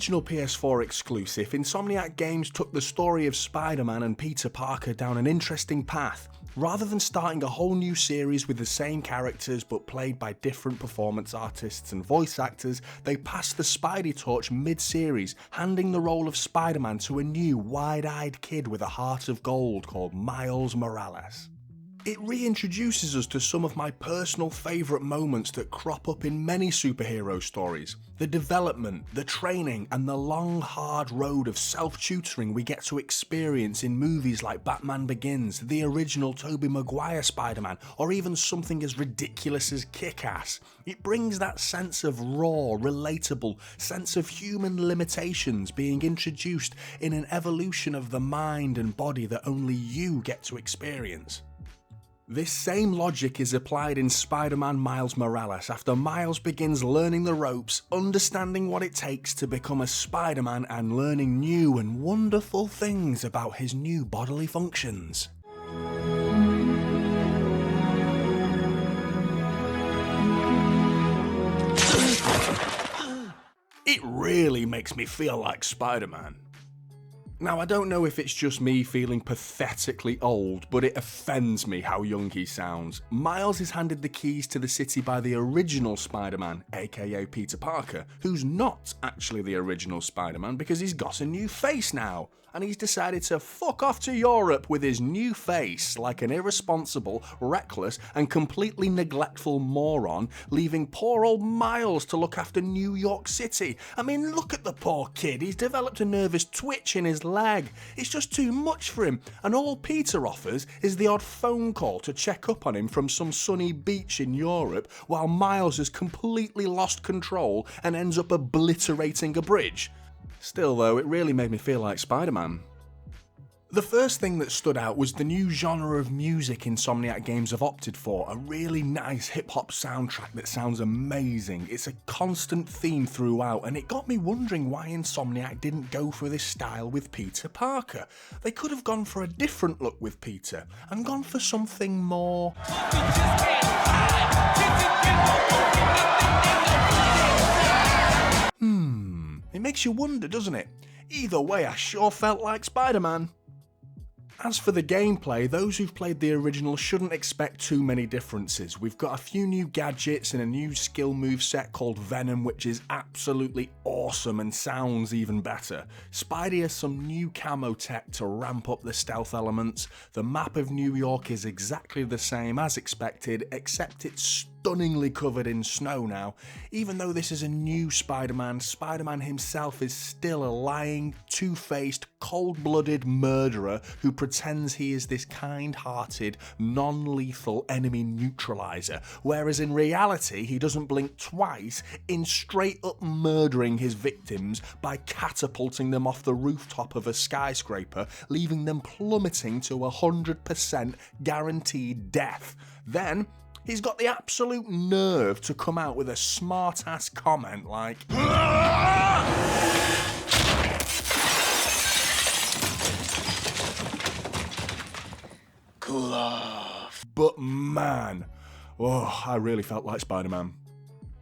original PS4 exclusive, Insomniac Games took the story of Spider-Man and Peter Parker down an interesting path. Rather than starting a whole new series with the same characters but played by different performance artists and voice actors, they passed the Spidey torch mid-series, handing the role of Spider-Man to a new, wide-eyed kid with a heart of gold called Miles Morales. It reintroduces us to some of my personal favourite moments that crop up in many superhero stories. The development, the training, and the long, hard road of self-tutoring we get to experience in movies like Batman Begins, the original Tobey Maguire Spider-Man, or even something as ridiculous as Kick-Ass. It brings that sense of raw, relatable, sense of human limitations being introduced in an evolution of the mind and body that only you get to experience. This same logic is applied in Spider-Man Miles Morales after Miles begins learning the ropes, understanding what it takes to become a Spider-Man and learning new and wonderful things about his new bodily functions. It really makes me feel like Spider-Man. Now, I don't know if it's just me feeling pathetically old, but it offends me how young he sounds. Miles is handed the keys to the city by the original Spider-Man, aka Peter Parker, who's not actually the original Spider-Man because he's got a new face now, and he's decided to fuck off to Europe with his new face like an irresponsible, reckless, and completely neglectful moron, leaving poor old Miles to look after New York City. I mean, look at the poor kid, he's developed a nervous twitch in his leg. It's just too much for him, and all Peter offers is the odd phone call to check up on him from some sunny beach in Europe, while Miles has completely lost control and ends up obliterating a bridge. Still though, it really made me feel like Spider-Man. The first thing that stood out was the new genre of music Insomniac Games have opted for, a really nice hip-hop soundtrack that sounds amazing. It's a constant theme throughout, and it got me wondering why Insomniac didn't go for this style with Peter Parker. They could have gone for a different look with Peter, and gone for something more... It makes you wonder, doesn't it? Either way, I sure felt like Spider-Man. As for the gameplay, those who've played the original shouldn't expect too many differences. We've got a few new gadgets and a new skill moveset called Venom, which is absolutely awesome and sounds even better. Spidey has some new camo tech to ramp up the stealth elements. The map of New York is exactly the same as expected, except it's stunningly covered in snow now. Even though this is a new Spider-Man, Spider-Man himself is still a lying, two-faced, cold-blooded murderer who pretends he is this kind-hearted, non-lethal enemy neutralizer, whereas in reality he doesn't blink twice in straight-up murdering his victims by catapulting them off the rooftop of a skyscraper, leaving them plummeting to 100% guaranteed death. Then he's got the absolute nerve to come out with a smart-ass comment like, cool off. But man, I really felt like Spider-Man.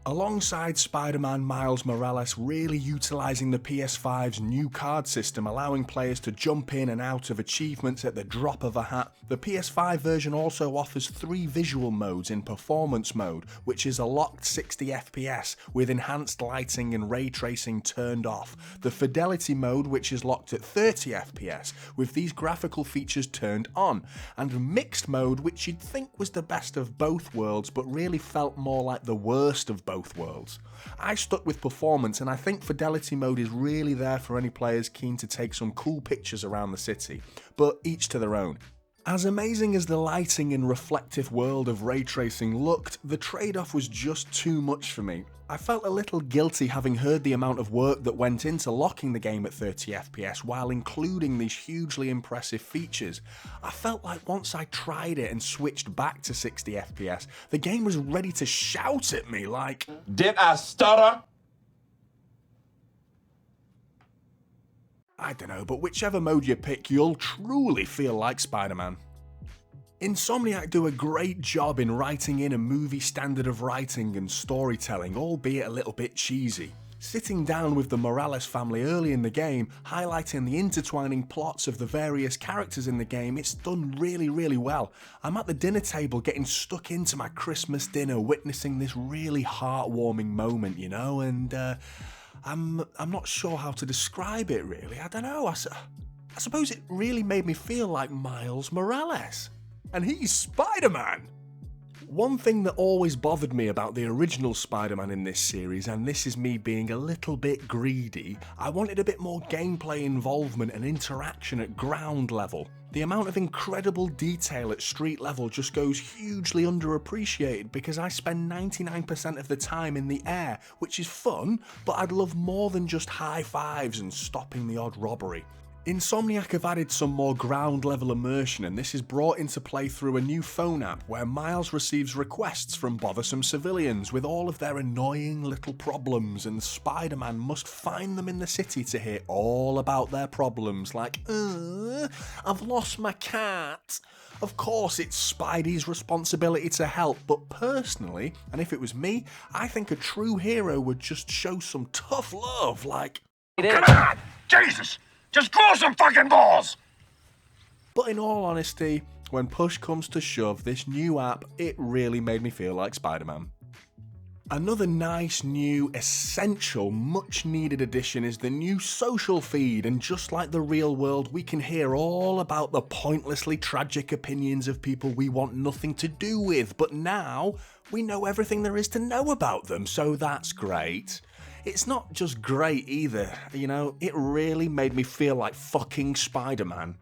Alongside Spider-Man, Miles Morales really utilising the PS5's new card system, allowing players to jump in and out of achievements at the drop of a hat. The PS5 version also offers 3 visual modes in performance mode, which is a locked 60 FPS with enhanced lighting and ray tracing turned off. The fidelity mode, which is locked at 30 FPS with these graphical features turned on, and mixed mode, which you'd think was the best of both worlds but really felt more like the worst of both worlds. I stuck with performance, and I think fidelity mode is really there for any players keen to take some cool pictures around the city, but each to their own. As amazing as the lighting and reflective world of ray tracing looked, the trade-off was just too much for me. I felt a little guilty having heard the amount of work that went into locking the game at 30 FPS while including these hugely impressive features. I felt like once I tried it and switched back to 60 FPS, the game was ready to shout at me like, "Did I stutter?" I don't know, but whichever mode you pick, you'll truly feel like Spider-Man. Insomniac do a great job in writing in a movie standard of writing and storytelling, albeit a little bit cheesy. Sitting down with the Morales family early in the game, highlighting the intertwining plots of the various characters in the game, it's done really well. I'm at the dinner table getting stuck into my Christmas dinner, witnessing this really heartwarming moment, you know, and I'm not sure how to describe it really. I don't know, I suppose it really made me feel like Miles Morales. And he's Spider-Man! One thing that always bothered me about the original Spider-Man in this series, and this is me being a little bit greedy, I wanted a bit more gameplay involvement and interaction at ground level. The amount of incredible detail at street level just goes hugely underappreciated because I spend 99% of the time in the air, which is fun, but I'd love more than just high fives and stopping the odd robbery. Insomniac have added some more ground level immersion, and this is brought into play through a new phone app where Miles receives requests from bothersome civilians with all of their annoying little problems, and Spider-Man must find them in the city to hear all about their problems, like, I've lost my cat. Of course it's Spidey's responsibility to help, but personally, and if it was me, I think a true hero would just show some tough love, like, come on, Jesus! Just grow some fucking balls! But in all honesty, when push comes to shove, this new app, it really made me feel like Spider-Man. Another nice, new, essential, much needed addition is the new social feed, and just like the real world, we can hear all about the pointlessly tragic opinions of people we want nothing to do with, but now we know everything there is to know about them, so that's great. It's not just great either, you know, it really made me feel like fucking Spider-Man.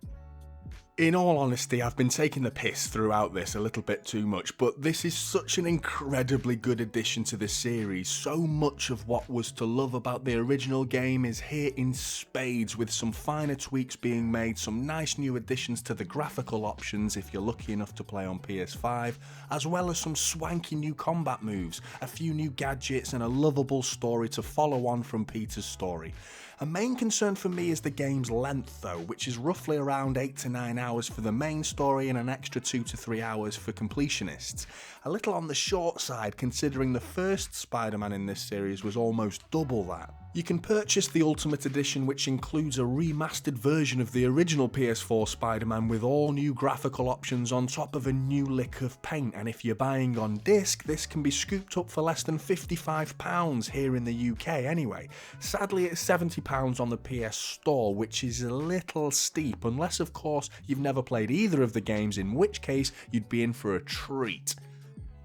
In all honesty, I've been taking the piss throughout this a little bit too much, but this is such an incredibly good addition to this series. So much of what was to love about the original game is here in spades, with some finer tweaks being made, some nice new additions to the graphical options if you're lucky enough to play on PS5, as well as some swanky new combat moves, a few new gadgets, and a lovable story to follow on from Peter's story. A main concern for me is the game's length though, which is roughly around 8 to 9 hours for the main story and an extra 2 to 3 hours for completionists. A little on the short side considering the first Spider-Man in this series was almost double that. You can purchase the Ultimate Edition, which includes a remastered version of the original PS4 Spider-Man with all new graphical options on top of a new lick of paint, and if you're buying on disc, this can be scooped up for less than £55 here in the UK anyway. Sadly it's £70 on the PS Store, which is a little steep, unless of course you've never played either of the games, in which case you'd be in for a treat.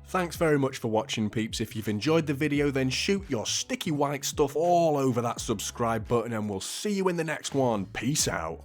Thanks very much for watching, peeps. If you've enjoyed the video, then shoot your sticky white stuff all over that subscribe button, and we'll see you in the next one. Peace out.